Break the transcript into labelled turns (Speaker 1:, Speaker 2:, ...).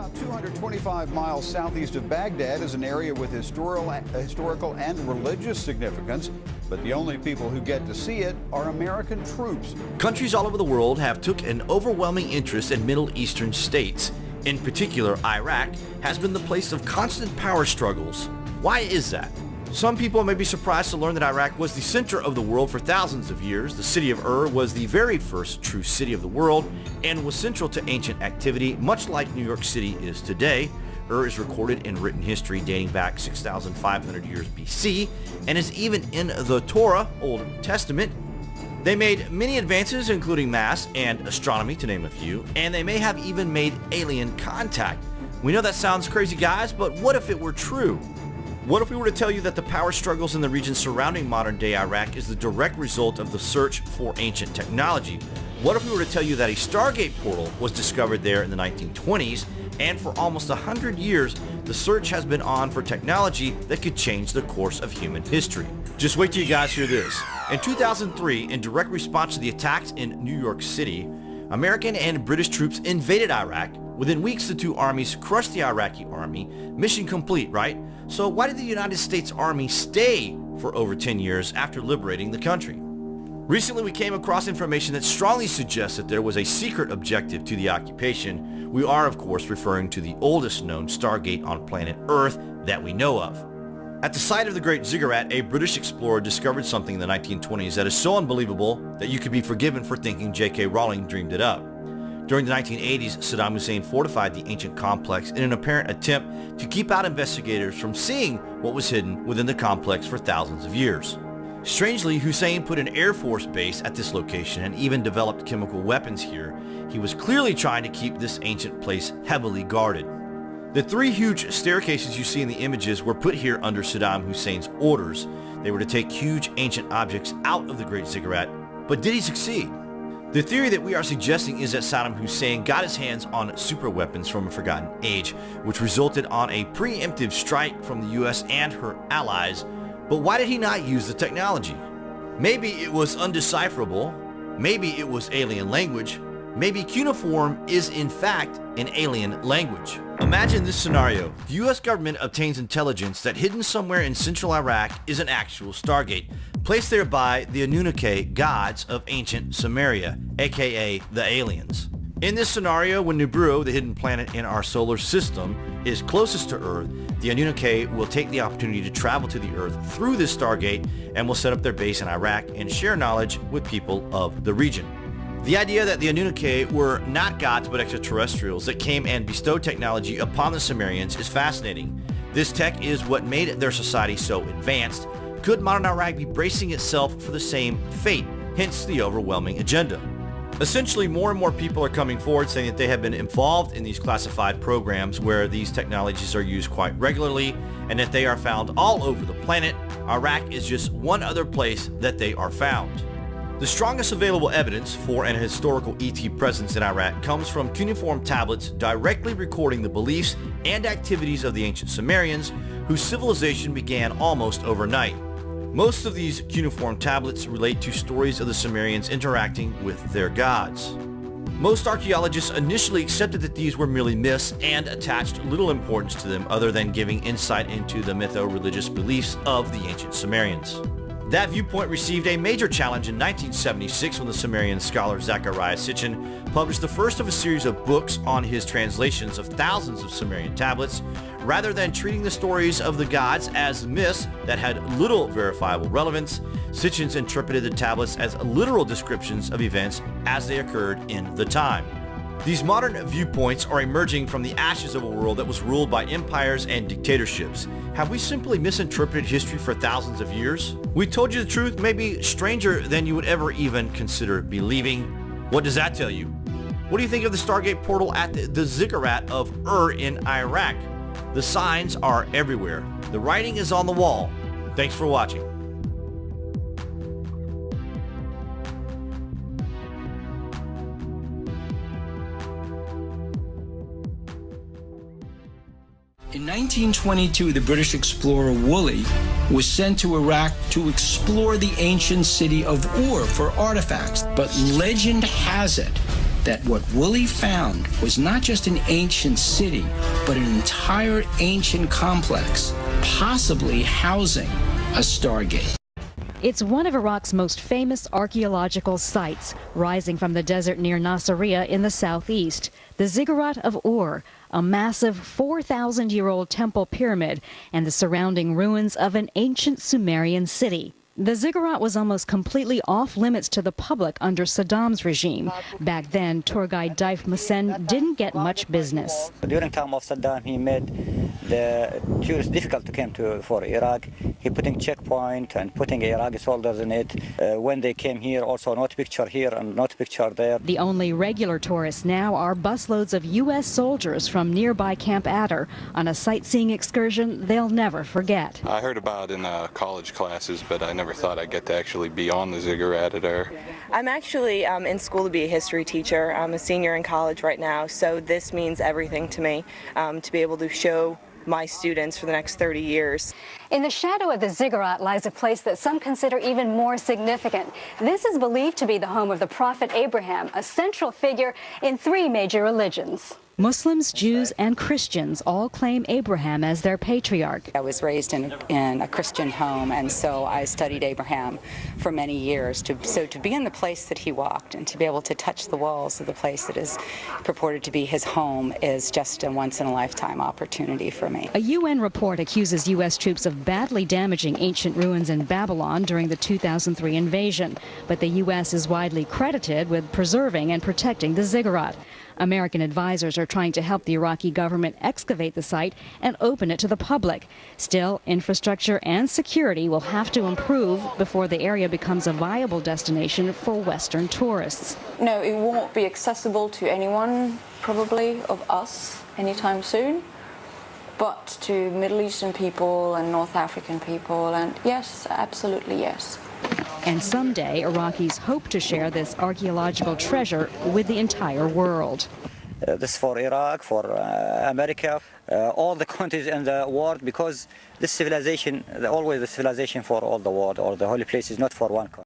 Speaker 1: About 225 miles southeast of Baghdad is an area with historical and religious significance, but the only people who get to see it are American troops.
Speaker 2: Countries all over the world have took an overwhelming interest in Middle Eastern states. In particular, Iraq has been the place of constant power struggles. Why is that? Some people may be surprised to learn that Iraq was the center of the world for thousands of years. The city of Ur was the very first true city of the world and was central to ancient activity, much like New York City is today. Ur is recorded in written history dating back 6,500 years BC and is even in the Torah, Old Testament. They made many advances, including math and astronomy, to name a few, and they may have even made alien contact. We know that sounds crazy, guys, but what if it were true? What if we were to tell you that the power struggles in the region surrounding modern-day Iraq is the direct result of the search for ancient technology? What if we were to tell you that a Stargate portal was discovered there in the 1920s, and for almost 100 years, the search has been on for technology that could change the course of human history? Just wait till you guys hear this. In 2003, in direct response to the attacks in New York City, American and British troops invaded Iraq. Within weeks, the two armies crushed the Iraqi army. Mission complete, right? So why did the United States Army stay for over 10 years after liberating the country? Recently, we came across information that strongly suggests that there was a secret objective to the occupation. We are, of course, referring to the oldest known Stargate on planet Earth that we know of. At the site of the Great Ziggurat, a British explorer discovered something in the 1920s that is so unbelievable that you could be forgiven for thinking J.K. Rowling dreamed it up. During the 1980s, Saddam Hussein fortified the ancient complex in an apparent attempt to keep out investigators from seeing what was hidden within the complex for thousands of years. Strangely, Hussein put an Air Force base at this location and even developed chemical weapons here. He was clearly trying to keep this ancient place heavily guarded. The three huge staircases you see in the images were put here under Saddam Hussein's orders. They were to take huge ancient objects out of the Great Ziggurat, but did he succeed? The theory that we are suggesting is that Saddam Hussein got his hands on super weapons from a forgotten age, which resulted on a preemptive strike from the US and her allies. But why did he not use the technology? Maybe it was undecipherable. Maybe it was alien language. Maybe cuneiform is in fact an alien language. Imagine this scenario. The US government obtains intelligence that hidden somewhere in central Iraq is an actual Stargate, placed there by the Anunnaki gods of ancient Sumeria, aka the aliens. In this scenario, when Nibiru, the hidden planet in our solar system, is closest to Earth, the Anunnaki will take the opportunity to travel to the Earth through this Stargate and will set up their base in Iraq and share knowledge with people of the region. The idea that the Anunnaki were not gods but extraterrestrials that came and bestowed technology upon the Sumerians is fascinating. This tech is what made their society so advanced. Could modern Iraq be bracing itself for the same fate? Hence the overwhelming agenda. Essentially, more and more people are coming forward saying that they have been involved in these classified programs where these technologies are used quite regularly and that they are found all over the planet. Iraq is just one other place that they are found. The strongest available evidence for an historical ET presence in Iraq comes from cuneiform tablets directly recording the beliefs and activities of the ancient Sumerians, whose civilization began almost overnight. Most of these cuneiform tablets relate to stories of the Sumerians interacting with their gods. Most archaeologists initially accepted that these were merely myths and attached little importance to them other than giving insight into the mytho-religious beliefs of the ancient Sumerians. That viewpoint received a major challenge in 1976 when the Sumerian scholar Zecharia Sitchin published the first of a series of books on his translations of thousands of Sumerian tablets. Rather than treating the stories of the gods as myths that had little verifiable relevance, Sitchin interpreted the tablets as literal descriptions of events as they occurred in the time. These modern viewpoints are emerging from the ashes of a world that was ruled by empires and dictatorships. Have we simply misinterpreted history for thousands of years? We told you the truth, maybe stranger than you would ever even consider believing. What does that tell you? What do you think of the Stargate portal at the Ziggurat of Ur in Iraq? The signs are everywhere. The writing is on the wall. Thanks for watching.
Speaker 3: In 1922, the British explorer Woolley was sent to Iraq to explore the ancient city of Ur for artifacts. But legend has it that what Woolley found was not just an ancient city, but an entire ancient complex, possibly housing a Stargate.
Speaker 4: It's one of Iraq's most famous archaeological sites, rising from the desert near Nasiriyah in the southeast. The Ziggurat of Ur, a massive 4,000-year-old temple pyramid, and the surrounding ruins of an ancient Sumerian city. The Ziggurat was almost completely off limits to the public under Saddam's regime. Back then, tour guide Daif Musen didn't get much business.
Speaker 5: During time of Saddam, he made the tourists difficult to come for Iraq. He putting checkpoint and putting Iraqi soldiers in it. When they came here, also not picture here and not picture there.
Speaker 4: The only regular tourists now are busloads of U.S. soldiers from nearby Camp Adder on a sightseeing excursion they'll never forget.
Speaker 6: I heard about it in college classes, but I never thought I'd get to actually be on the Ziggurat at Ur.
Speaker 7: I'm actually in school to be a history teacher. I'm a senior in college right now, so this means everything to me, to be able to show my students for the next 30 years.
Speaker 8: In the shadow of the Ziggurat lies a place that some consider even more significant. This is believed to be the home of the prophet Abraham, a central figure in 3 major religions.
Speaker 4: Muslims, Jews, and Christians all claim Abraham as their patriarch.
Speaker 9: I was raised in a Christian home, and so I studied Abraham for many years. So to be in the place that he walked and to be able to touch the walls of the place that is purported to be his home is just a once-in-a-lifetime opportunity for me.
Speaker 4: A UN report accuses U.S. troops of badly damaging ancient ruins in Babylon during the 2003 invasion, but the U.S. is widely credited with preserving and protecting the Ziggurat. American advisors are trying to help the Iraqi government excavate the site and open it to the public. Still, infrastructure and security will have to improve before the area becomes a viable destination for Western tourists.
Speaker 10: No, it won't be accessible to anyone, probably, of us anytime soon, but to Middle Eastern people and North African people, and yes, absolutely yes.
Speaker 4: And someday, Iraqis hope to share this archaeological treasure with the entire world.
Speaker 5: This for Iraq, for America, all the countries in the world, because this civilization, always the civilization for all the world, or the holy place is not for one country.